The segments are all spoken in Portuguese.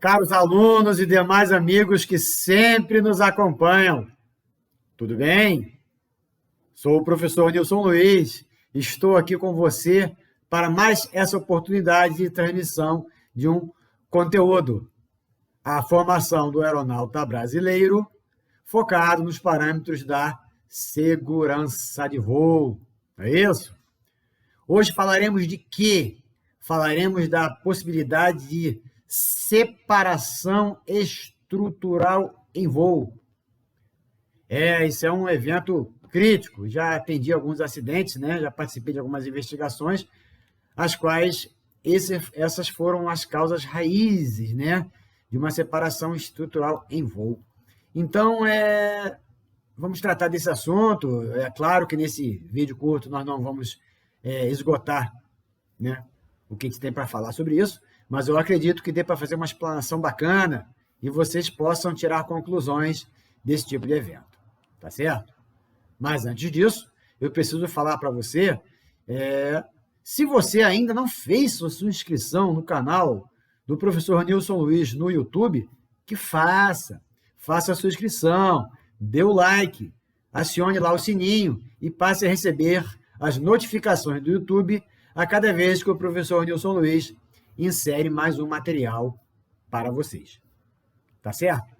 Caros alunos e demais amigos que sempre nos acompanham, tudo bem? Sou o professor Nilson Luiz, estou aqui com você para mais essa oportunidade de transmissão de um conteúdo, a formação do aeronauta brasileiro, focado nos parâmetros da segurança de voo, não é isso? Hoje falaremos de quê? Falaremos da possibilidade de separação estrutural em voo. Isso é um evento crítico. Já atendi alguns acidentes, né? Já participei de algumas investigações, as quais essas foram as causas raízes, né? De uma separação estrutural em voo. Então, vamos tratar desse assunto. É claro que nesse vídeo curto nós não vamos esgotar, né, o que a gente tem para falar sobre isso, mas eu acredito que dê para fazer uma explanação bacana e vocês possam tirar conclusões desse tipo de evento, tá certo? Mas antes disso, eu preciso falar para você, se você ainda não fez sua inscrição no canal do professor Nilson Luiz no YouTube, que faça a sua inscrição, dê o like, acione lá o sininho e passe a receber as notificações do YouTube a cada vez que o professor Nilson Luiz insere mais um material para vocês. Tá certo?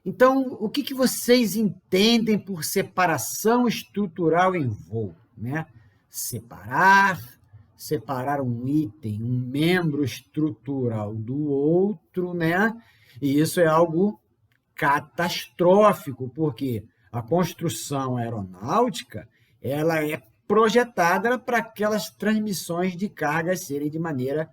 Então, o que vocês entendem por separação estrutural em voo, né? Separar um item, um membro estrutural do outro, né? E isso é algo catastrófico, porque a construção aeronáutica ela é projetada para aquelas transmissões de cargas serem de maneira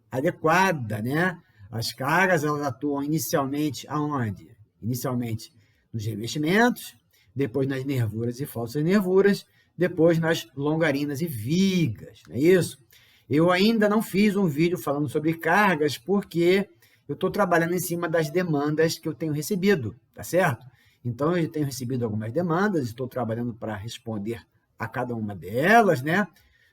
adequada, né? As cargas elas atuam inicialmente aonde? Inicialmente nos revestimentos, depois nas nervuras e falsas nervuras, depois nas longarinas e vigas, não é isso? Eu ainda não fiz um vídeo falando sobre cargas porque eu estou trabalhando em cima das demandas que eu tenho recebido, tá certo? Então, eu tenho recebido algumas demandas, estou trabalhando para responder a cada uma delas, né?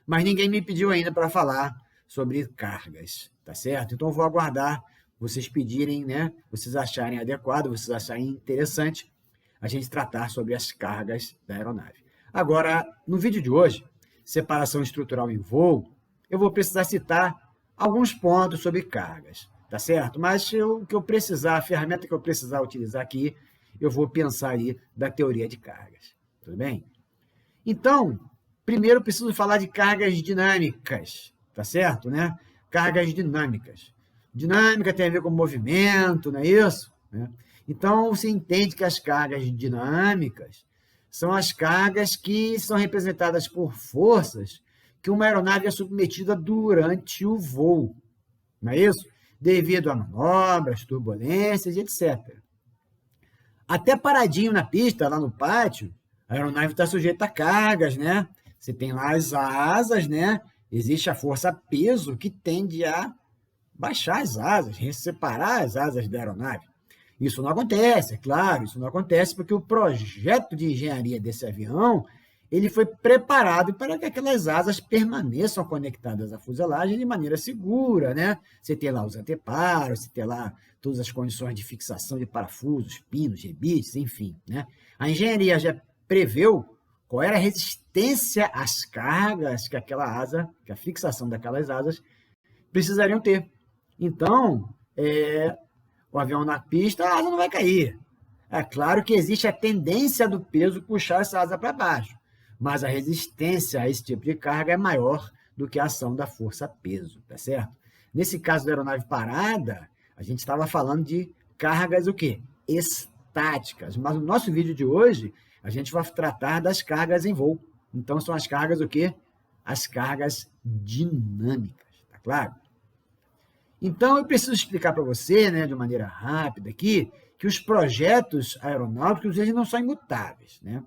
Mas ninguém me pediu ainda para falar sobre cargas, tá certo? Então, eu vou aguardar vocês pedirem, né? Vocês acharem adequado, vocês acharem interessante a gente tratar sobre as cargas da aeronave. Agora, no vídeo de hoje, separação estrutural em voo, eu vou precisar citar alguns pontos sobre cargas, tá certo? Mas o que eu precisar, a ferramenta que eu precisar utilizar aqui, eu vou pensar aí da teoria de cargas, tudo bem? Então, primeiro eu preciso falar de cargas dinâmicas, tá certo, né? Cargas dinâmicas. Dinâmica tem a ver com movimento, não é isso? Então, você entende que as cargas dinâmicas são as cargas que são representadas por forças que uma aeronave é submetida durante o voo, não é isso? Devido a manobras, turbulências, etc. Até paradinho na pista, lá no pátio, a aeronave está sujeita a cargas, né? Você tem lá as asas, né? Existe a força-peso que tende a baixar as asas, separar as asas da aeronave. Isso não acontece, é claro, isso não acontece porque o projeto de engenharia desse avião ele foi preparado para que aquelas asas permaneçam conectadas à fuselagem de maneira segura, né? Você tem lá os anteparos, você tem lá todas as condições de fixação de parafusos, pinos, rebites, enfim, né? A engenharia já preveu qual era a resistência às cargas que aquela asa, que a fixação daquelas asas precisariam ter. Então, o avião na pista, a asa não vai cair. É claro que existe a tendência do peso puxar essa asa para baixo, mas a resistência a esse tipo de carga é maior do que a ação da força-peso, tá certo? Nesse caso da aeronave parada, a gente estava falando de cargas o quê? Estáticas, mas no nosso vídeo de hoje, a gente vai tratar das cargas em voo. Então, são as cargas o quê? As cargas dinâmicas, tá claro? Então, eu preciso explicar para você, né, de maneira rápida aqui, que os projetos aeronáuticos eles não são imutáveis, né?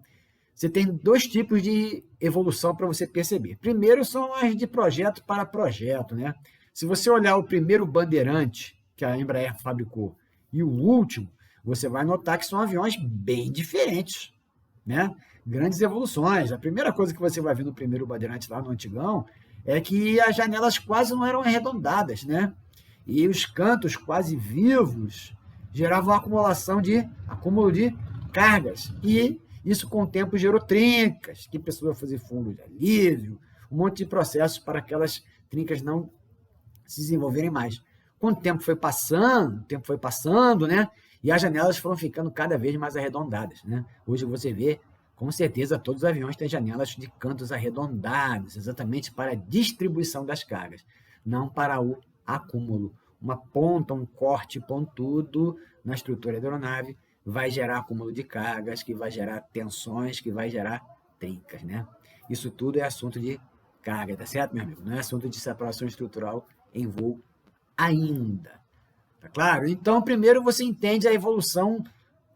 Você tem dois tipos de evolução para você perceber. Primeiro são as de projeto para projeto, né? Se você olhar o primeiro Bandeirante que a Embraer fabricou e o último, você vai notar que são aviões bem diferentes, né? Grandes evoluções. A primeira coisa que você vai ver no primeiro Bandeirante lá no antigão é que as janelas quase não eram arredondadas, né? e os cantos quase vivos geravam acúmulo de cargas, e isso com o tempo gerou trincas, que precisou fazer fundo de alívio, um monte de processos para aquelas trincas não se desenvolverem mais. Quando o tempo foi passando, né? E as janelas foram ficando cada vez mais arredondadas, né? Hoje você vê, com certeza, todos os aviões têm janelas de cantos arredondados, exatamente para a distribuição das cargas, não para o acúmulo. Uma ponta, um corte pontudo na estrutura da aeronave vai gerar acúmulo de cargas, que vai gerar tensões, que vai gerar trincas, né? Isso tudo é assunto de carga, tá certo, meu amigo? Não é assunto de separação estrutural em voo ainda. Tá claro? Então, primeiro você entende a evolução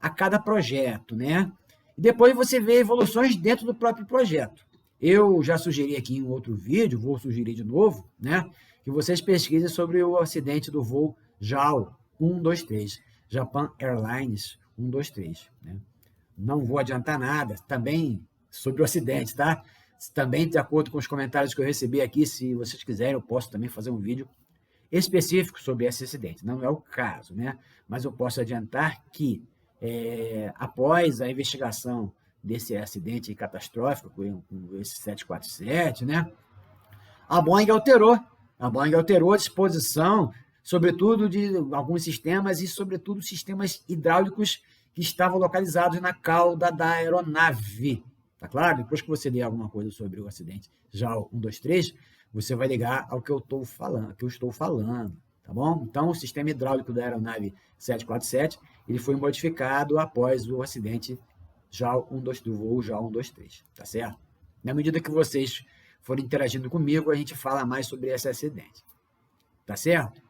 a cada projeto, né? E depois você vê evoluções dentro do próprio projeto. Eu já sugeri aqui em um outro vídeo, vou sugerir de novo, né? Que vocês pesquisem sobre o acidente do voo JAL 123, Japan Airlines 123, né? Não vou adiantar nada, também sobre o acidente, tá? Também, de acordo com os comentários que eu recebi aqui, se vocês quiserem, eu posso também fazer um vídeo específico sobre esse acidente. Não é o caso, né? Mas eu posso adiantar que, após a investigação desse acidente catastrófico com esse 747, né? A Boeing alterou a disposição, sobretudo de alguns sistemas e, sobretudo, sistemas hidráulicos que estavam localizados na cauda da aeronave. Tá claro? Depois que você ler alguma coisa sobre o acidente JAL 123, você vai ligar ao que eu estou falando, tá bom? Então, o sistema hidráulico da aeronave 747, ele foi modificado após o acidente do voo JAL 123, tá certo? Na medida que vocês forem interagindo comigo, a gente fala mais sobre esse acidente, tá certo?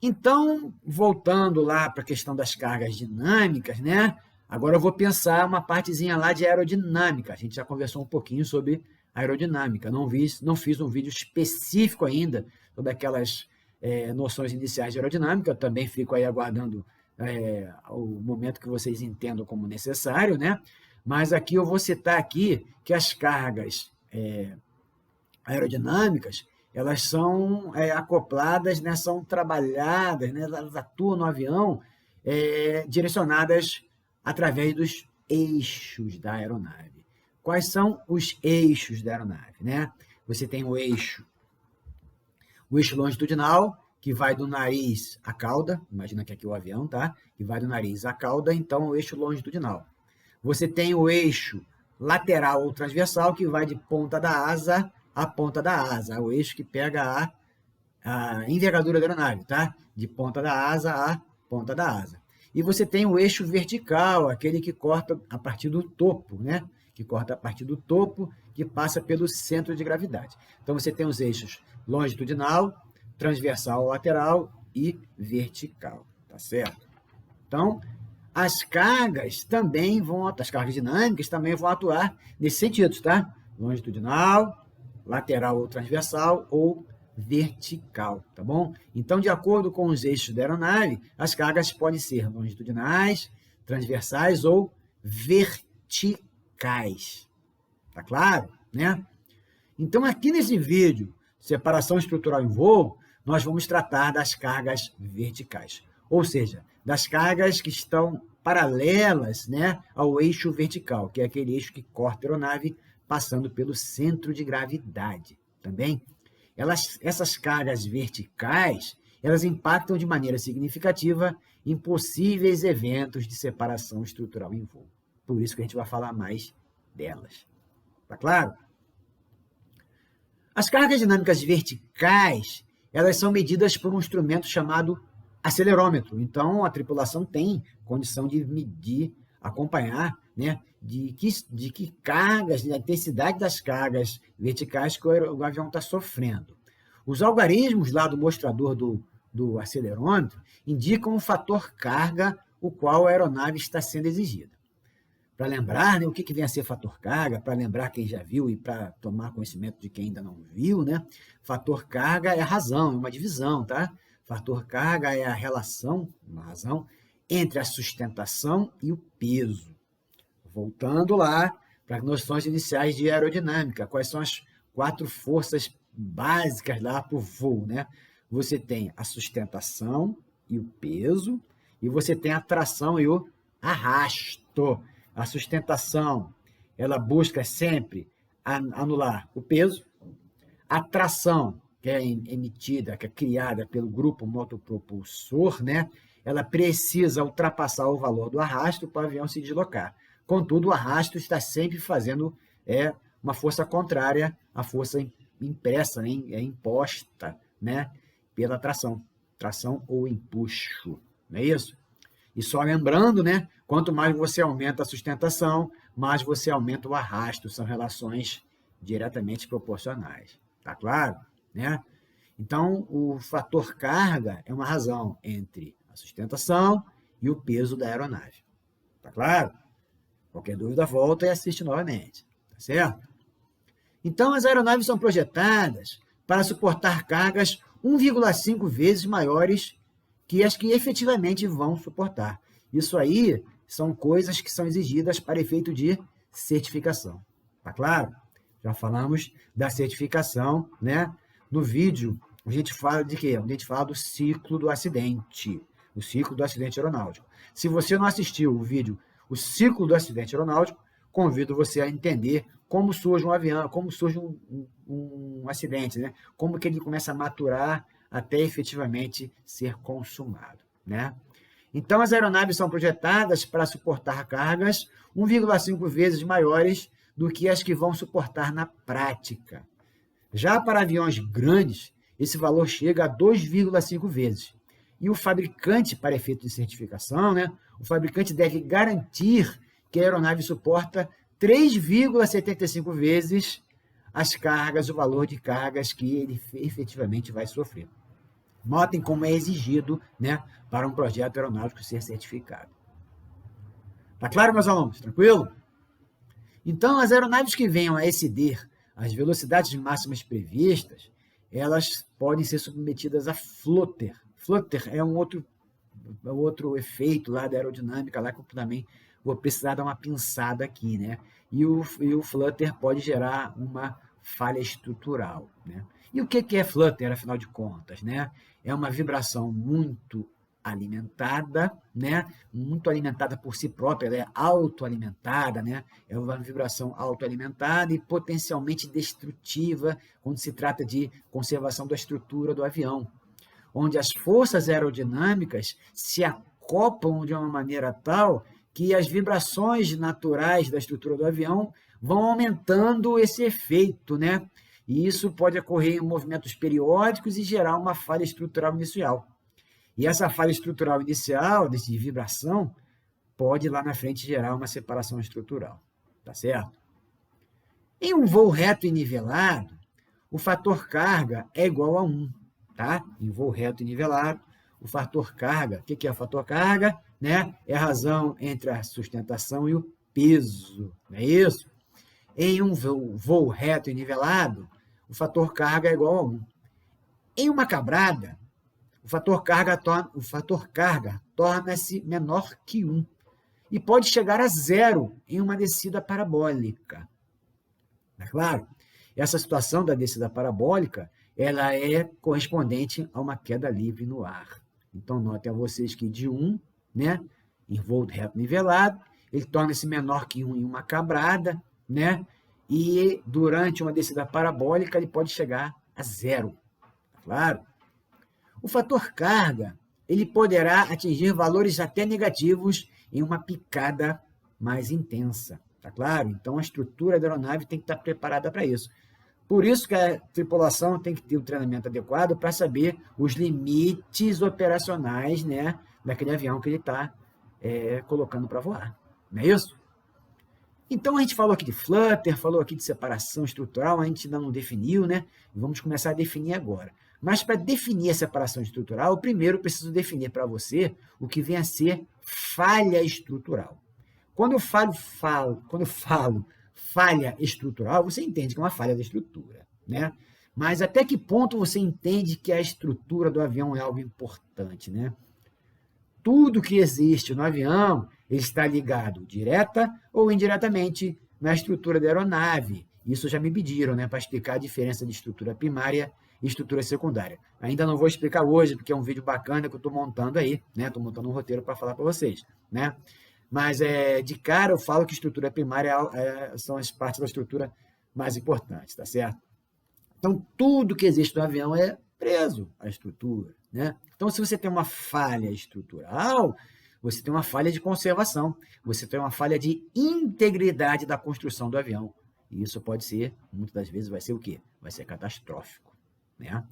Então, voltando lá para a questão das cargas dinâmicas, né? Agora eu vou pensar uma partezinha lá de aerodinâmica. A gente já conversou um pouquinho sobre aerodinâmica. Não fiz um vídeo específico ainda sobre aquelas noções iniciais de aerodinâmica. Eu também fico aí aguardando o momento que vocês entendam como necessário, né? Mas aqui eu vou citar aqui que as cargas aerodinâmicas, elas são acopladas, né? São trabalhadas, né? Elas atuam no avião direcionadas através dos eixos da aeronave. Quais são os eixos da aeronave, né? Você tem o eixo longitudinal, que vai do nariz à cauda, imagina que aqui é o avião, tá? Que vai do nariz à cauda, então o eixo longitudinal. Você tem o eixo lateral ou transversal, que vai de ponta da asa à ponta da asa, o eixo que pega a envergadura da aeronave, tá? De ponta da asa à ponta da asa. E você tem o eixo vertical, aquele que corta a partir do topo, né? Que corta a partir do topo, que passa pelo centro de gravidade. Então, você tem os eixos longitudinal, transversal, lateral e vertical, tá certo? Então, as cargas dinâmicas também vão atuar nesse sentido, tá? Longitudinal, lateral ou transversal ou vertical, tá bom? Então, de acordo com os eixos da aeronave, as cargas podem ser longitudinais, transversais ou verticais. Tá claro, né? Então, aqui nesse vídeo, separação estrutural em voo, nós vamos tratar das cargas verticais, ou seja, das cargas que estão paralelas, né, ao eixo vertical, que é aquele eixo que corta a aeronave passando pelo centro de gravidade, também. Essas cargas verticais, elas impactam de maneira significativa em possíveis eventos de separação estrutural em voo. Por isso que a gente vai falar mais delas. Tá claro? As cargas dinâmicas verticais, elas são medidas por um instrumento chamado acelerômetro. Então, a tripulação tem condição de medir, acompanhar, né, de que cargas, da intensidade das cargas verticais que o avião está sofrendo. Os algarismos lá do mostrador do acelerômetro indicam o fator carga o qual a aeronave está sendo exigida. Para lembrar, né, o que vem a ser fator carga, para lembrar quem já viu e para tomar conhecimento de quem ainda não viu, né? Fator carga é a razão, é uma divisão, tá? Fator carga é a relação, uma razão, entre a sustentação e o peso. Voltando lá para as noções iniciais de aerodinâmica, quais são as 4 forças básicas lá para o voo, né? você tem a sustentação e o peso, e você tem a tração e o arrasto. A sustentação, ela busca sempre anular o peso. A tração, que é emitida, que é criada pelo grupo motopropulsor, né? Ela precisa ultrapassar o valor do arrasto para o avião se deslocar. Contudo, o arrasto está sempre fazendo uma força contrária à força impressa, né? Imposta, né? Pela tração ou empuxo, não é isso? E só lembrando, né? Quanto mais você aumenta a sustentação, mais você aumenta o arrasto, são relações diretamente proporcionais, tá claro? Né? Então, o fator carga é uma razão entre a sustentação e o peso da aeronave, tá claro? Qualquer dúvida, volta e assiste novamente, tá certo? Então, as aeronaves são projetadas para suportar cargas 1,5 vezes maiores que as que efetivamente vão suportar. Isso aí são coisas que são exigidas para efeito de certificação. Tá claro? Já falamos da certificação, né? No vídeo, a gente fala de quê? A gente fala do ciclo do acidente, o ciclo do acidente aeronáutico. Se você não assistiu o vídeo, o ciclo do acidente aeronáutico, convido você a entender como surge um avião, como surge um acidente, né? Como que ele começa a maturar até efetivamente ser consumado, né? Então, as aeronaves são projetadas para suportar cargas 1,5 vezes maiores do que as que vão suportar na prática. Já para aviões grandes, esse valor chega a 2,5 vezes. E o fabricante, para efeito de certificação, né, o fabricante deve garantir que a aeronave suporta 3,75 vezes as cargas, o valor de cargas que ele efetivamente vai sofrer. Notem como é exigido, né, para um projeto aeronáutico ser certificado. Tá claro, meus alunos? Tranquilo? Então, as aeronaves que venham a exceder as velocidades máximas previstas, elas podem ser submetidas a flutter. Flutter é um outro efeito lá da aerodinâmica, lá que eu também vou precisar dar uma pinçada aqui, né? E o flutter pode gerar uma falha estrutural, né? E o que é flutter, afinal de contas, né? É uma vibração muito alimentada, né? Muito alimentada por si própria, ela é autoalimentada, né? É uma vibração autoalimentada e potencialmente destrutiva quando se trata de conservação da estrutura do avião, onde as forças aerodinâmicas se acoplam de uma maneira tal que as vibrações naturais da estrutura do avião vão aumentando esse efeito, né? E isso pode ocorrer em movimentos periódicos e gerar uma falha estrutural inicial. E essa falha estrutural inicial, de vibração, pode lá na frente gerar uma separação estrutural, tá certo? Em um voo reto e nivelado, o fator carga é igual a 1, tá? Em voo reto e nivelado, o fator carga, o que é o fator carga? Né? É a razão entre a sustentação e o peso, não é isso? Em um voo reto e nivelado, o fator carga é igual a 1. Em uma quebrada, o fator carga torna-se menor que 1 e pode chegar a 0 em uma descida parabólica. É claro? Essa situação da descida parabólica, ela é correspondente a uma queda livre no ar. Então, notem a vocês que de 1, né, em voo reto nivelado, ele torna-se menor que 1 em uma quebrada, né? E durante uma descida parabólica ele pode chegar a 0, claro. O fator carga, ele poderá atingir valores até negativos em uma picada mais intensa, tá claro? Então a estrutura da aeronave tem que estar preparada para isso. Por isso que a tripulação tem que ter um treinamento adequado para saber os limites operacionais, né, daquele avião que ele está colocando para voar, não é isso? Então, a gente falou aqui de flutter, falou aqui de separação estrutural, a gente ainda não definiu, né? Vamos começar a definir agora. Mas, para definir a separação estrutural, primeiro eu preciso definir para você o que vem a ser falha estrutural. Quando eu falo falha estrutural, você entende que é uma falha da estrutura, né? Mas até que ponto você entende que a estrutura do avião é algo importante, né? Tudo que existe no avião está ligado direta ou indiretamente na estrutura da aeronave. Isso já me pediram, né, para explicar a diferença de estrutura primária e estrutura secundária. Ainda não vou explicar hoje, porque é um vídeo bacana que eu estou montando aí, né? Estou montando um roteiro para falar para vocês, né? Mas de cara eu falo que estrutura primária são as partes da estrutura mais importantes, tá certo? Então, tudo que existe no avião é preso à estrutura, né? Então, se você tem uma falha estrutural, você tem uma falha de conservação, você tem uma falha de integridade da construção do avião. E isso pode ser, muitas das vezes, vai ser o quê? Vai ser catastrófico, né?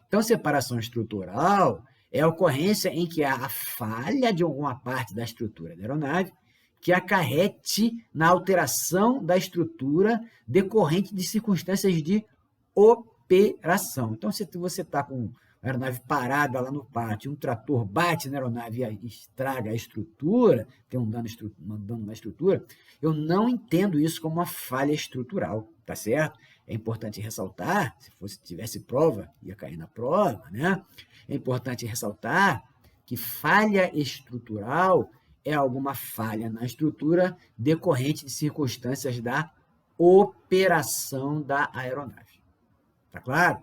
Então, separação estrutural é a ocorrência em que há a falha de alguma parte da estrutura da aeronave que acarrete na alteração da estrutura decorrente de circunstâncias de operação. Então, se você está com a aeronave parada lá no pátio, um trator bate na aeronave e estraga a estrutura, tem um dano na estrutura, eu não entendo isso como uma falha estrutural, tá certo? É importante ressaltar, se tivesse prova, ia cair na prova, né? É importante ressaltar que falha estrutural é alguma falha na estrutura decorrente de circunstâncias da operação da aeronave. Tá claro?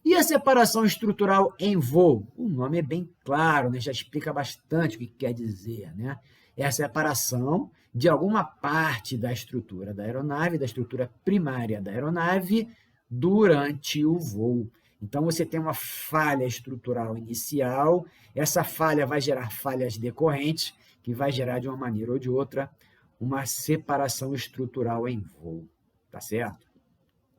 E a separação estrutural em voo? O nome é bem claro, né? Já explica bastante o que quer dizer, né? É a separação de alguma parte da estrutura da aeronave, da estrutura primária da aeronave, durante o voo. Então, você tem uma falha estrutural inicial, essa falha vai gerar falhas decorrentes, que vai gerar, de uma maneira ou de outra, uma separação estrutural em voo. Tá certo?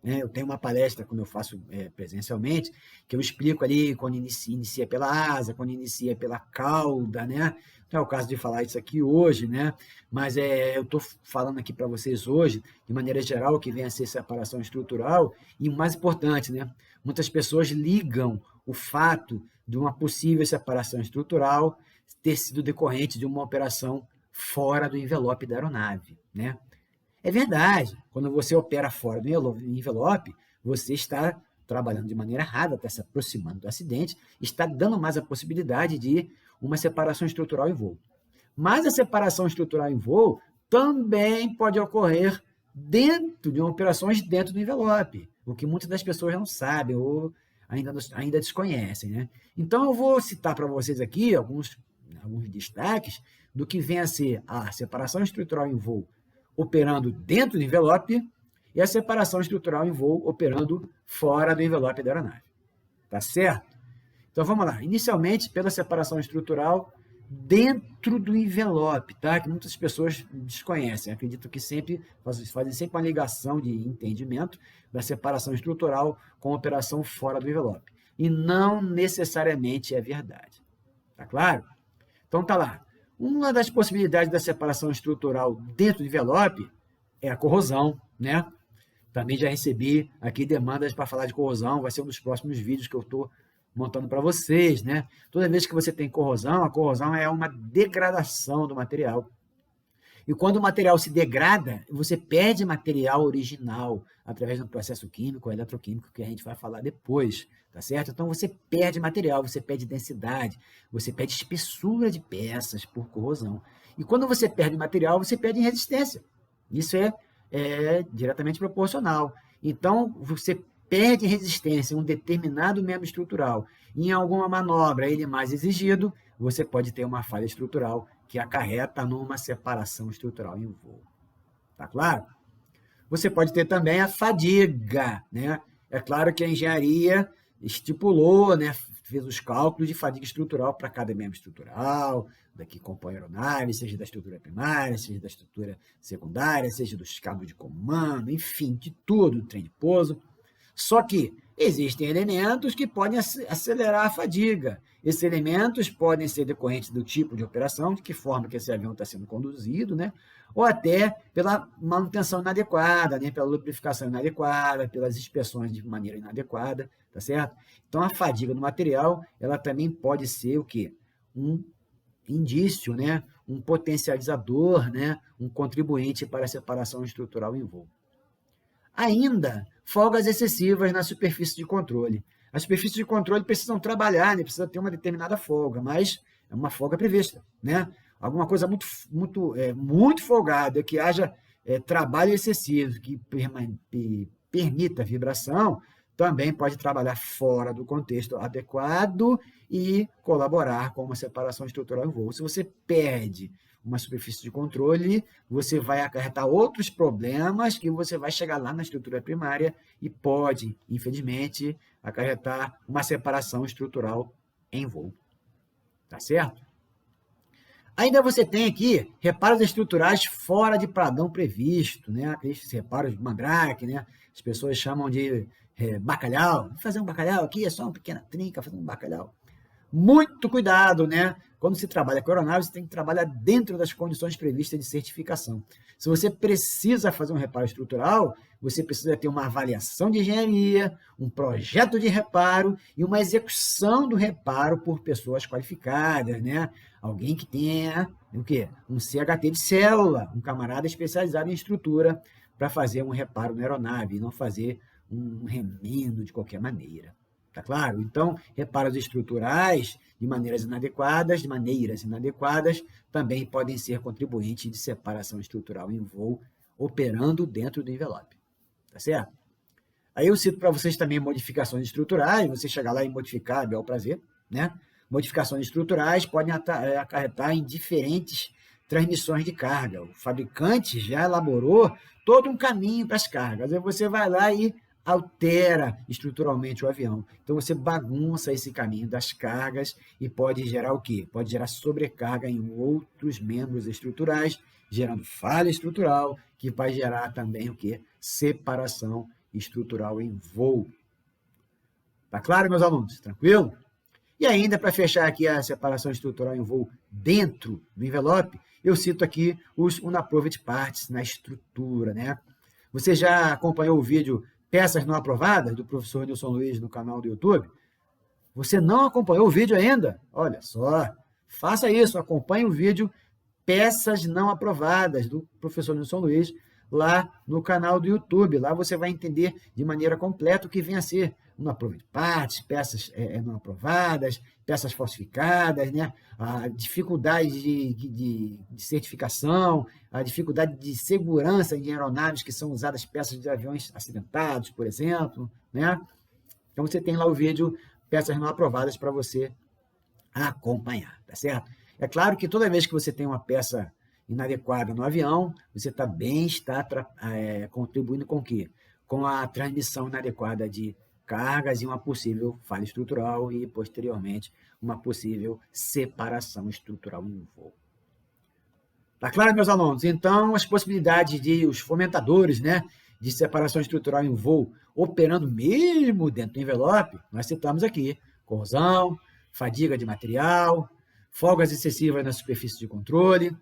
Eu tenho uma palestra, quando eu faço presencialmente, que eu explico ali quando inicia pela asa, quando inicia pela cauda, né? Não é o caso de falar isso aqui hoje, né? Mas eu estou falando aqui para vocês hoje, de maneira geral, o que vem a ser separação estrutural, e o mais importante, né? Muitas pessoas ligam o fato de uma possível separação estrutural ter sido decorrente de uma operação fora do envelope da aeronave, né? É verdade, quando você opera fora do envelope, você está trabalhando de maneira errada, está se aproximando do acidente, está dando mais a possibilidade de uma separação estrutural em voo. Mas a separação estrutural em voo também pode ocorrer dentro de operações dentro do envelope, o que muitas das pessoas não sabem ou ainda desconhecem, né? Então, eu vou citar para vocês aqui alguns destaques do que vem a ser a separação estrutural em voo operando dentro do envelope e a separação estrutural em voo operando fora do envelope da aeronave. Tá certo? Então, vamos lá. Inicialmente, pela separação estrutural dentro do envelope, tá? Que muitas pessoas desconhecem. Acredito que fazem sempre uma ligação de entendimento da separação estrutural com a operação fora do envelope. E não necessariamente é verdade. Tá claro? Então, tá lá. Uma das possibilidades da separação estrutural dentro do envelope é a corrosão, né? Também já recebi aqui demandas para falar de corrosão, vai ser um dos próximos vídeos que eu estou montando para vocês, né? Toda vez que você tem corrosão, a corrosão é uma degradação do material. E quando o material se degrada, você perde material original através de um processo químico ou eletroquímico que a gente vai falar depois, tá certo? Então, você perde material, você perde densidade, você perde espessura de peças por corrosão. E quando você perde material, você perde resistência. Isso é diretamente proporcional. Então, você perde resistência em um determinado membro estrutural. Em alguma manobra ele mais exigido, você pode ter uma falha estrutural que acarreta numa separação estrutural em voo. Tá claro? Você pode ter também a fadiga, né? É claro que a engenharia estipulou, né, fez os cálculos de fadiga estrutural para cada membro estrutural, da que compõe a aeronave, seja da estrutura primária, seja da estrutura secundária, seja dos cabos de comando, enfim, de tudo, do trem de pouso. Só que existem elementos que podem acelerar a fadiga. Esses elementos podem ser decorrentes do tipo de operação, de que forma que esse avião está sendo conduzido, né? Ou até pela manutenção inadequada, né? Pela lubrificação inadequada, pelas inspeções de maneira inadequada, tá certo? Então, a fadiga do material, ela também pode ser o quê? Um indício, né? Um potencializador, né? Um contribuinte para a separação estrutural em voo. Ainda, folgas excessivas na superfície de controle. As superfícies de controle precisam trabalhar, né? Precisa ter uma determinada folga, mas é uma folga prevista, né? Alguma coisa muito folgada, que haja trabalho excessivo, que permita vibração, também pode trabalhar fora do contexto adequado e colaborar com uma separação estrutural em voo. Se você perde uma superfície de controle, você vai acarretar outros problemas que você vai chegar lá na estrutura primária e pode, infelizmente, acarretar uma separação estrutural em voo. Tá certo? Ainda você tem aqui reparos estruturais fora de padrão previsto, né? Aqueles reparos de mandrake, né? As pessoas chamam de bacalhau. Vou fazer um bacalhau aqui, é só uma pequena trinca, fazer um bacalhau. Muito cuidado, né? Quando se trabalha com aeronave, você tem que trabalhar dentro das condições previstas de certificação. Se você precisa fazer um reparo estrutural, você precisa ter uma avaliação de engenharia, um projeto de reparo e uma execução do reparo por pessoas qualificadas, né? Alguém que tenha o quê? Um CHT de célula, um camarada especializado em estrutura para fazer um reparo na aeronave e não fazer um remendo de qualquer maneira. Tá claro? Então, reparos estruturais de maneiras inadequadas, também podem ser contribuintes de separação estrutural em voo, operando dentro do envelope. Tá certo? Aí eu cito para vocês também modificações estruturais, você chegar lá e modificar, é bel prazer, né? Modificações estruturais podem acarretar em diferentes transmissões de carga. O fabricante já elaborou todo um caminho para as cargas. Aí você vai lá e altera estruturalmente o avião. Então, você bagunça esse caminho das cargas e pode gerar o quê? Pode gerar sobrecarga em outros membros estruturais, gerando falha estrutural, que vai gerar também o quê? Separação estrutural em voo. Tá claro, meus alunos? Tranquilo? E ainda, para fechar aqui a separação estrutural em voo dentro do envelope, eu cito aqui os unapproved parts na estrutura, né? Você já acompanhou o vídeo Peças Não Aprovadas, do professor Nilson Luiz, no canal do YouTube? Você não acompanhou o vídeo ainda? Olha só, faça isso, acompanhe o vídeo Peças Não Aprovadas, do professor Nilson Luiz, lá no canal do YouTube. Lá você vai entender de maneira completa o que vem a ser unapproved parts, peças não aprovadas, peças falsificadas, né? A dificuldade de certificação, a dificuldade de segurança em aeronaves que são usadas peças de aviões acidentados, por exemplo, né? Então, você tem lá o vídeo Peças Não Aprovadas para você acompanhar, tá certo? É claro que toda vez que você tem uma peça inadequada no avião, você também está contribuindo com o quê? Com a transmissão inadequada de cargas e uma possível falha estrutural e, posteriormente, uma possível separação estrutural em voo. Tá claro, meus alunos? Então, as possibilidades de os fomentadores, né, de separação estrutural em voo operando mesmo dentro do envelope, nós citamos aqui corrosão, fadiga de material, folgas excessivas na superfície de controle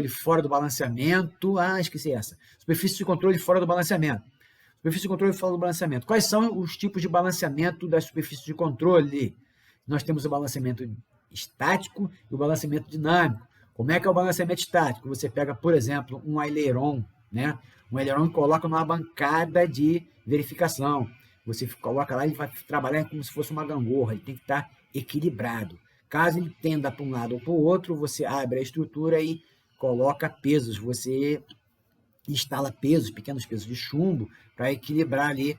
fora do balanceamento, esqueci essa, superfície de controle fora do balanceamento. Superfície de controle fora do balanceamento. Quais são os tipos de balanceamento da superfície de controle? Nós temos o balanceamento estático e o balanceamento dinâmico. Como é que é o balanceamento estático? Você pega, por exemplo, um aileron, né? Um aileron e coloca numa bancada de verificação. Você coloca lá e vai trabalhar como se fosse uma gangorra, ele tem que estar equilibrado. Caso ele tenda para um lado ou para o outro, você abre a estrutura e coloca pesos, você instala pesos, pequenos pesos de chumbo, para equilibrar ali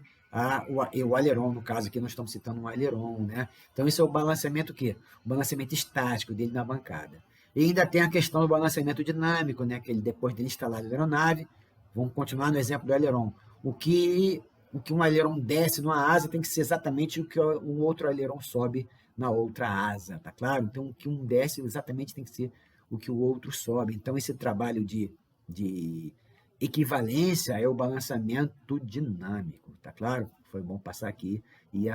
o aileron, no caso aqui nós estamos citando um aileron, né? Então, esse é o balanceamento o quê? O balanceamento estático dele na bancada. E ainda tem a questão do balanceamento dinâmico, né? Que ele, depois de instalado a aeronave, vamos continuar no exemplo do aileron. O que um aileron desce numa asa tem que ser exatamente o que um outro aileron sobe na outra asa, tá claro? Então, o que um desce exatamente tem que ser o que o outro sobe. Então, esse trabalho de equivalência é o balanceamento dinâmico, tá claro? Foi bom passar aqui e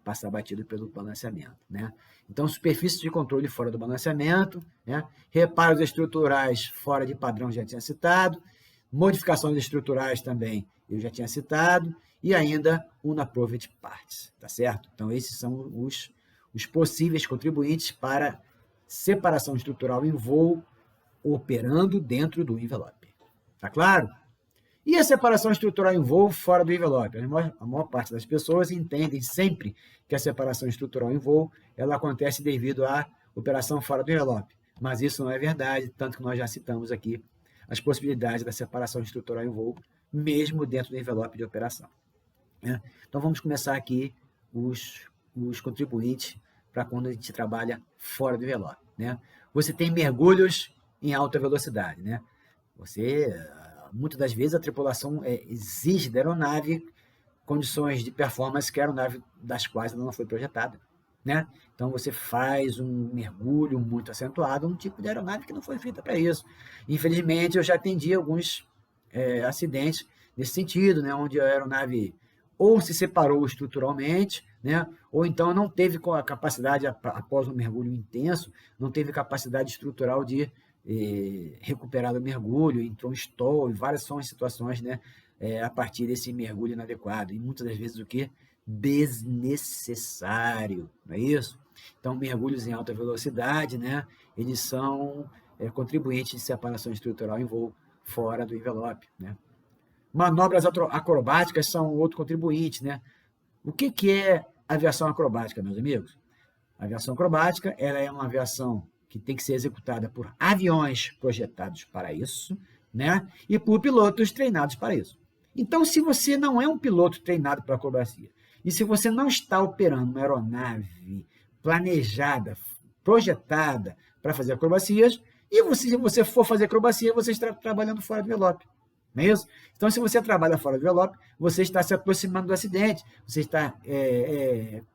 passar batido pelo balanceamento, né? Então, superfície de controle fora do balanceamento, né? Reparos estruturais fora de padrão, já tinha citado, modificações estruturais também, eu já tinha citado, e ainda unapproved parts, tá certo? Então, esses são os possíveis contribuintes para separação estrutural em voo operando dentro do envelope. Tá claro? E a separação estrutural em voo fora do envelope? A maior parte das pessoas entendem sempre que a separação estrutural em voo ela acontece devido à operação fora do envelope. Mas isso não é verdade, tanto que nós já citamos aqui as possibilidades da separação estrutural em voo, mesmo dentro do envelope de operação. né? Então, vamos começar aqui os contribuintes para quando a gente trabalha fora do envelope, né? Você tem mergulhos em alta velocidade, né? Muitas das vezes, a tripulação exige da aeronave condições de performance que a aeronave das quais ela não foi projetada, né? Então, você faz um mergulho muito acentuado, um tipo de aeronave que não foi feita para isso. Infelizmente, eu já atendi alguns acidentes nesse sentido, né? Onde a aeronave ou se separou estruturalmente, né? Ou então não teve a capacidade, após um mergulho intenso, não teve capacidade estrutural de recuperar o mergulho, entrou em stall, e várias são as situações, né? A partir desse mergulho inadequado. E muitas das vezes o quê? Desnecessário, não é isso? Então, mergulhos em alta velocidade, né? Eles são contribuintes de separação estrutural em voo fora do envelope, né? Manobras acrobáticas são outro contribuinte, né? O que é aviação acrobática, meus amigos? A aviação acrobática, ela é uma aviação que tem que ser executada por aviões projetados para isso, né? E por pilotos treinados para isso. Então, se você não é um piloto treinado para acrobacia, e se você não está operando uma aeronave planejada, projetada para fazer acrobacias, e se você for fazer acrobacia, você está trabalhando fora do envelope. Não é isso? Então, se você trabalha fora do envelope, você está se aproximando do acidente, você está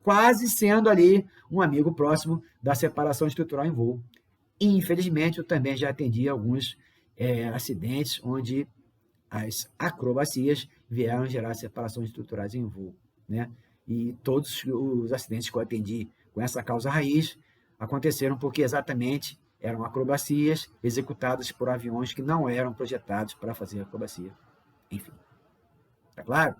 quase sendo ali um amigo próximo da separação estrutural em voo. E, infelizmente, eu também já atendi alguns acidentes onde as acrobacias vieram gerar separações estruturais em voo, né? E todos os acidentes que eu atendi com essa causa raiz aconteceram porque exatamente eram acrobacias executadas por aviões que não eram projetados para fazer acrobacia. Enfim, tá claro?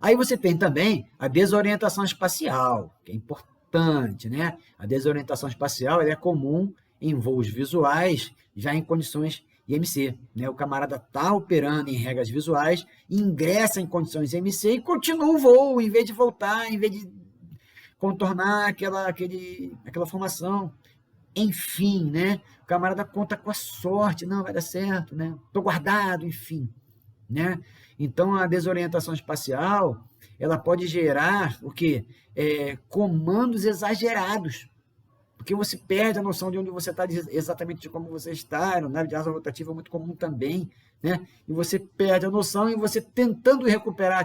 Aí você tem também a desorientação espacial, que é importante, né? A desorientação espacial é comum em voos visuais, já em condições IMC, né? O camarada está operando em regras visuais, ingressa em condições IMC e continua o voo, em vez de voltar, em vez de contornar aquela formação. Enfim, né? O camarada conta com a sorte, não, vai dar certo, né? Estou guardado, enfim, né? Então, a desorientação espacial, ela pode gerar o quê? Comandos exagerados, porque você perde a noção de onde você está, exatamente de como você está. A aeronave de asa rotativa é muito comum também, né? E você perde a noção e você tentando recuperar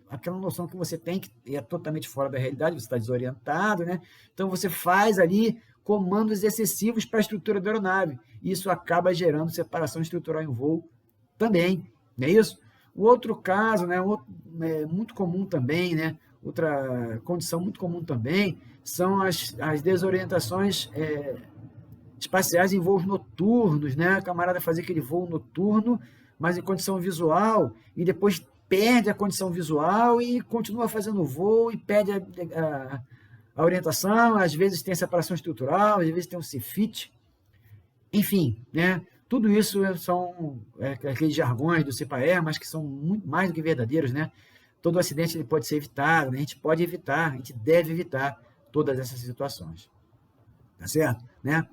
aquela noção que você tem, que é totalmente fora da realidade, você está desorientado, né? Então, você faz ali comandos excessivos para a estrutura da aeronave. Isso acaba gerando separação estrutural em voo também, não é isso? O outro caso, né, muito comum também, né, outra condição muito comum também, são as desorientações espaciais em voos noturnos, né? A camarada fazer aquele voo noturno, mas em condição visual, e depois perde a condição visual e continua fazendo o voo e perde a orientação, às vezes tem a separação estrutural, às vezes tem um CFIT, enfim, né? Tudo isso são aqueles jargões do CIPAER, mas que são muito mais do que verdadeiros, né? Todo acidente ele pode ser evitado, né? A gente pode evitar, a gente deve evitar todas essas situações, tá certo? Né?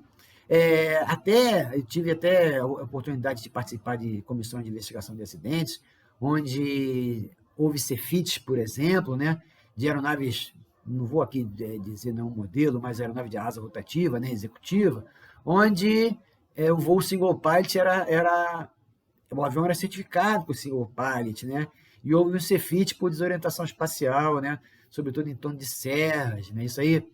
Eu tive até a oportunidade de participar de comissões de investigação de acidentes, onde houve CFITs, por exemplo, né? De aeronaves, não vou aqui dizer não modelo, mas aeronave de asa rotativa, né? Executiva, onde o voo single pilot o avião era certificado por single pilot, né? E houve um CFIT por desorientação espacial, né? Sobretudo em torno de serras, né? Isso aí,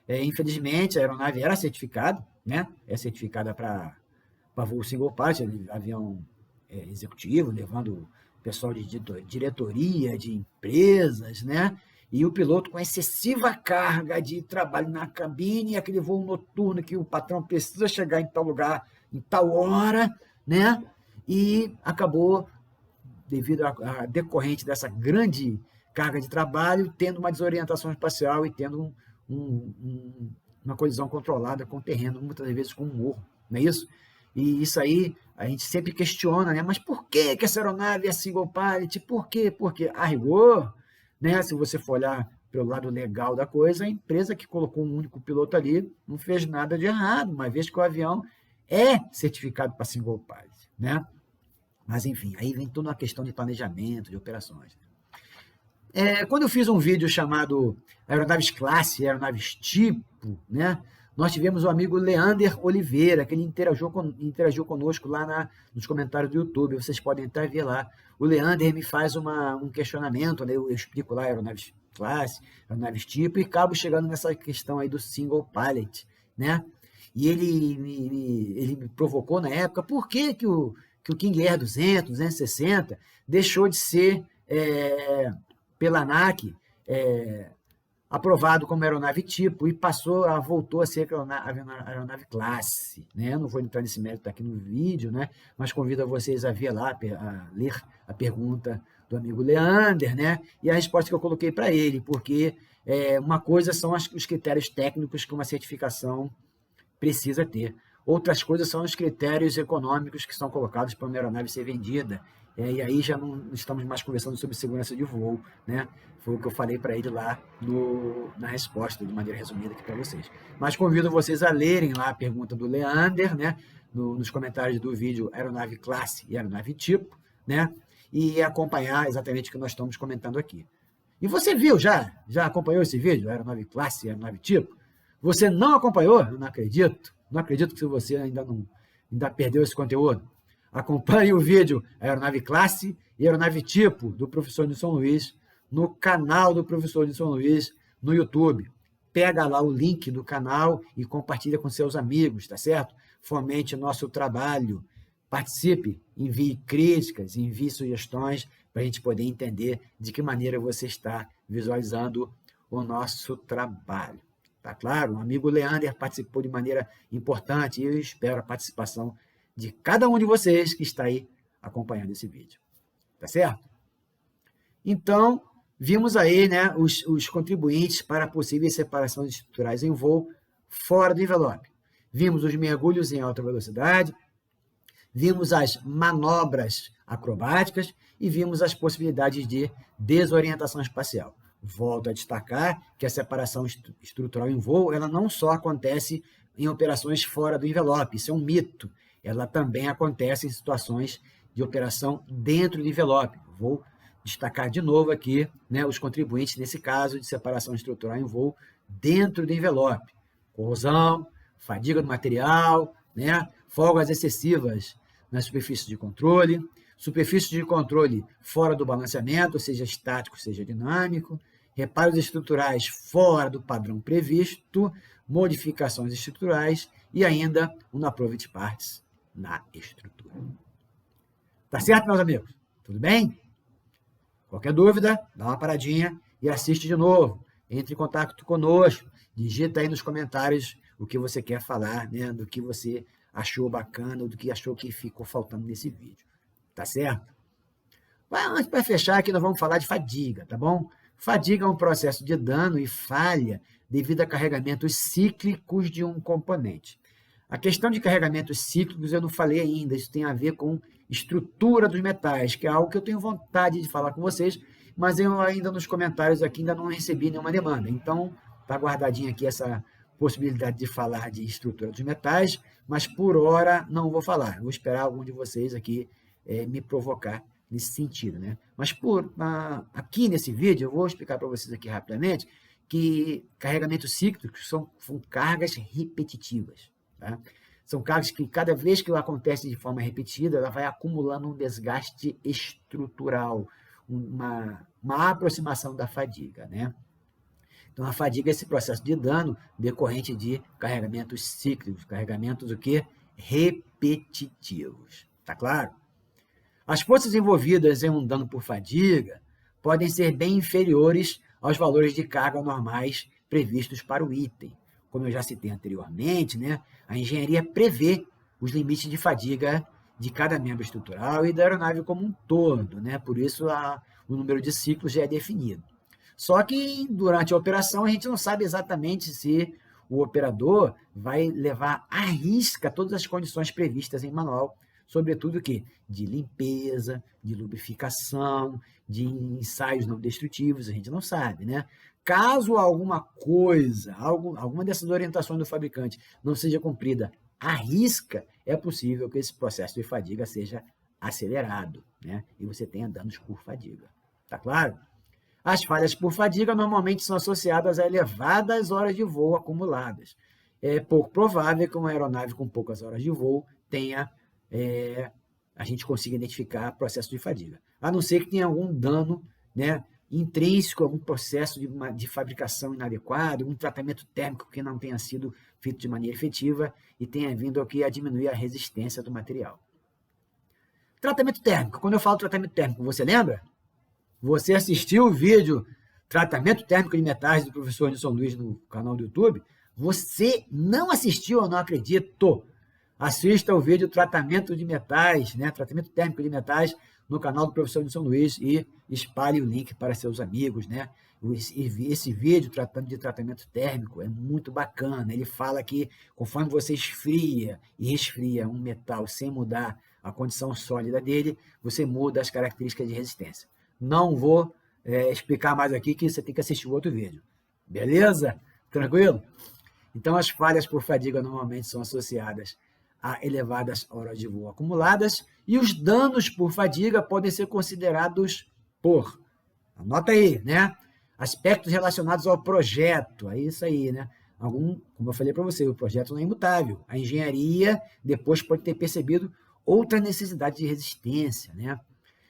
infelizmente, a aeronave era certificada, né? É certificada para voo single pilot, avião executivo, levando pessoal de diretoria, de empresas, né? E o piloto com excessiva carga de trabalho na cabine, aquele voo noturno que o patrão precisa chegar em tal lugar, em tal hora, né? E acabou, devido a decorrente dessa grande carga de trabalho, tendo uma desorientação espacial e tendo uma colisão controlada com o terreno, muitas vezes com um morro, não é isso? E isso aí a gente sempre questiona, né? Mas por que essa aeronave é single pilot? Por quê? Porque, a rigor, né? Se você for olhar pelo lado legal da coisa, a empresa que colocou um único piloto ali não fez nada de errado, uma vez que o avião é certificado para single pilot, né? Mas, enfim, aí vem toda uma questão de planejamento, de operações. Quando eu fiz um vídeo chamado Aeronaves Classe e Aeronaves Tipo, né, nós tivemos o amigo Leander Oliveira, que ele interagiu conosco lá nos comentários do YouTube. Vocês podem entrar e ver lá. O Leander me faz um questionamento, né, eu explico lá Aeronaves Classe, Aeronaves Tipo, e acabo chegando nessa questão aí do Single Pilot, né? E ele me provocou na época por que o King Air 200, 260 deixou de ser pela ANAC, aprovado como aeronave tipo e voltou a ser aeronave classe. Né? Eu não vou entrar nesse mérito aqui no vídeo, né? Mas convido vocês a ver lá, a ler a pergunta do amigo Leander, né? E a resposta que eu coloquei para ele, porque uma coisa são os critérios técnicos que uma certificação precisa ter. Outras coisas são os critérios econômicos que são colocados para uma aeronave ser vendida. E aí já não estamos mais conversando sobre segurança de voo, né? Foi o que eu falei para ele lá na resposta, de maneira resumida aqui para vocês. Mas convido vocês a lerem lá a pergunta do Leander, né? Nos comentários do vídeo Aeronave Classe e Aeronave Tipo, né? E acompanhar exatamente o que nós estamos comentando aqui. E você viu já acompanhou esse vídeo, Aeronave Classe e Aeronave Tipo? Você não acompanhou? Eu não acredito. Não acredito que você ainda perdeu esse conteúdo. Acompanhe o vídeo Aeronave Classe e Aeronave Tipo do Professor de São Luís no canal do Professor de São Luís no YouTube. Pega lá o link do canal e compartilha com seus amigos, tá certo? Fomente nosso trabalho. Participe, envie críticas, envie sugestões para a gente poder entender de que maneira você está visualizando o nosso trabalho. Tá claro? O amigo Leander participou de maneira importante e eu espero a participação de cada um de vocês que está aí acompanhando esse vídeo. Tá certo? Então, vimos aí, né, os contribuintes para possíveis separações estruturais em voo fora do envelope. Vimos os mergulhos em alta velocidade, vimos as manobras acrobáticas e vimos as possibilidades de desorientação espacial. Volto a destacar que a separação estrutural em voo, ela não só acontece em operações fora do envelope, isso é um mito. Ela também acontece em situações de operação dentro do envelope. Vou destacar de novo aqui, né, os contribuintes nesse caso de separação estrutural em voo dentro do envelope. Corrosão, fadiga do material, né, folgas excessivas nas superfícies de controle fora do balanceamento, seja estático, seja dinâmico, reparos estruturais fora do padrão previsto, modificações estruturais e ainda um approach parts na estrutura. Tá certo, meus amigos? Tudo bem? Qualquer dúvida, dá uma paradinha e assiste de novo. Entre em contato conosco, digita aí nos comentários o que você quer falar, né, do que você achou bacana, do que achou que ficou faltando nesse vídeo. Tá certo? Antes, para fechar aqui, nós vamos falar de fadiga, tá bom? Fadiga é um processo de dano e falha devido a carregamentos cíclicos de um componente. A questão de carregamentos cíclicos eu não falei ainda, isso tem a ver com estrutura dos metais, que é algo que eu tenho vontade de falar com vocês, mas eu ainda nos comentários aqui ainda não recebi nenhuma demanda. Então, está guardadinha aqui essa possibilidade de falar de estrutura dos metais, mas por hora não vou falar. Vou esperar algum de vocês aqui me provocar nesse sentido, né? Mas aqui nesse vídeo eu vou explicar para vocês aqui rapidamente que carregamentos cíclicos são cargas repetitivas, tá? São cargas que cada vez que acontece de forma repetida, ela vai acumulando um desgaste estrutural, uma aproximação da fadiga, né? Então a fadiga é esse processo de dano decorrente de carregamentos cíclicos, carregamentos o quê? Repetitivos, tá claro? As forças envolvidas em um dano por fadiga podem ser bem inferiores aos valores de carga normais previstos para o item. Como eu já citei anteriormente, né, a engenharia prevê os limites de fadiga de cada membro estrutural e da aeronave como um todo, né? Por isso o número de ciclos já é definido. Só que durante a operação a gente não sabe exatamente se o operador vai levar à risca todas as condições previstas em manual, sobretudo de limpeza, de lubrificação, de ensaios não destrutivos, a gente não sabe, né? Caso alguma coisa, alguma dessas orientações do fabricante não seja cumprida à risca, é possível que esse processo de fadiga seja acelerado, né? E você tenha danos por fadiga. Tá claro? As falhas por fadiga normalmente são associadas a elevadas horas de voo acumuladas. É pouco provável que uma aeronave com poucas horas de voo tenha, a gente consiga identificar processo de fadiga, a não ser que tenha algum dano, né, intrínseco, algum processo de fabricação inadequado, um tratamento térmico que não tenha sido feito de maneira efetiva e tenha vindo aqui a diminuir a resistência do material. Tratamento térmico. Quando eu falo tratamento térmico, você lembra? Você assistiu o vídeo Tratamento Térmico de Metais do professor Nilson Luiz no canal do YouTube? Você não assistiu, eu não acredito. Assista o vídeo Tratamento de Metais, né? Tratamento Térmico de Metais no canal do professor Nilson Luiz e espalhe o link para seus amigos, né? Esse vídeo tratando de tratamento térmico é muito bacana. Ele fala que conforme você esfria e resfria um metal sem mudar a condição sólida dele, você muda as características de resistência. Não vou explicar mais aqui, que você tem que assistir o outro vídeo. Beleza? Tranquilo? Então, as falhas por fadiga normalmente são associadas a elevadas horas de voo acumuladas e os danos por fadiga podem ser considerados por, anota aí, né? Aspectos relacionados ao projeto, é isso aí, né? Como eu falei para você, o projeto não é imutável. A engenharia depois pode ter percebido outra necessidade de resistência, né?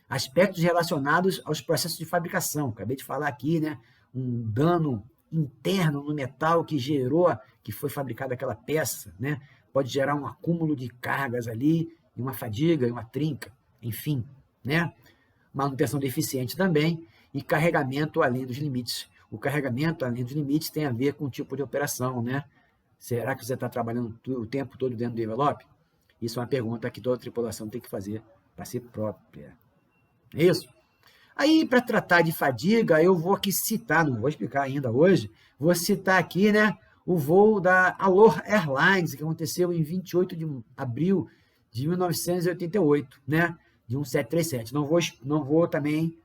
Aspectos relacionados aos processos de fabricação. Acabei de falar aqui, né? Um dano interno no metal que foi fabricada aquela peça, né? Pode gerar um acúmulo de cargas ali, e uma fadiga, e uma trinca, enfim, né? Manutenção deficiente também e carregamento além dos limites. O carregamento além dos limites tem a ver com o tipo de operação, né? Será que você está trabalhando o tempo todo dentro do envelope? Isso é uma pergunta que toda tripulação tem que fazer para si própria. É isso? Aí, para tratar de fadiga, eu vou aqui citar, não vou explicar ainda hoje, vou citar aqui, né, o voo da Aloha Airlines, que aconteceu em 28 de abril de 1988, né, de um 737. Não vou também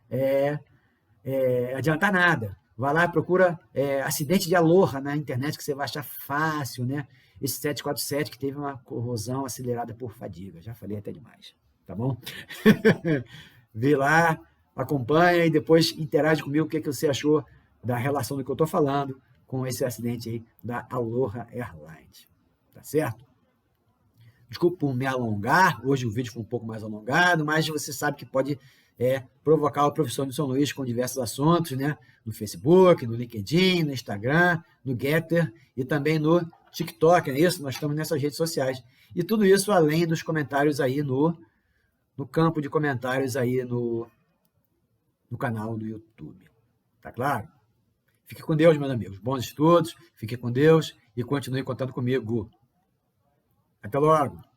adiantar nada. Vai lá e procura acidente de Aloha na internet, que você vai achar fácil, né? Esse 747 que teve uma corrosão acelerada por fadiga. Já falei até demais, tá bom? Vê lá, acompanha e depois interage comigo o que você achou da relação do que eu estou falando com esse acidente aí da Aloha Airlines. Tá certo? Desculpa por me alongar, hoje o vídeo foi um pouco mais alongado, mas você sabe que pode provocar o professor Nilson Luiz com diversos assuntos, né? No Facebook, no LinkedIn, no Instagram, no Getter e também no TikTok, não é isso? Nós estamos nessas redes sociais. E tudo isso além dos comentários aí no campo de comentários aí no canal do YouTube. Tá claro? Fique com Deus, meus amigos. Bons estudos, fique com Deus e continue contando comigo. Até logo!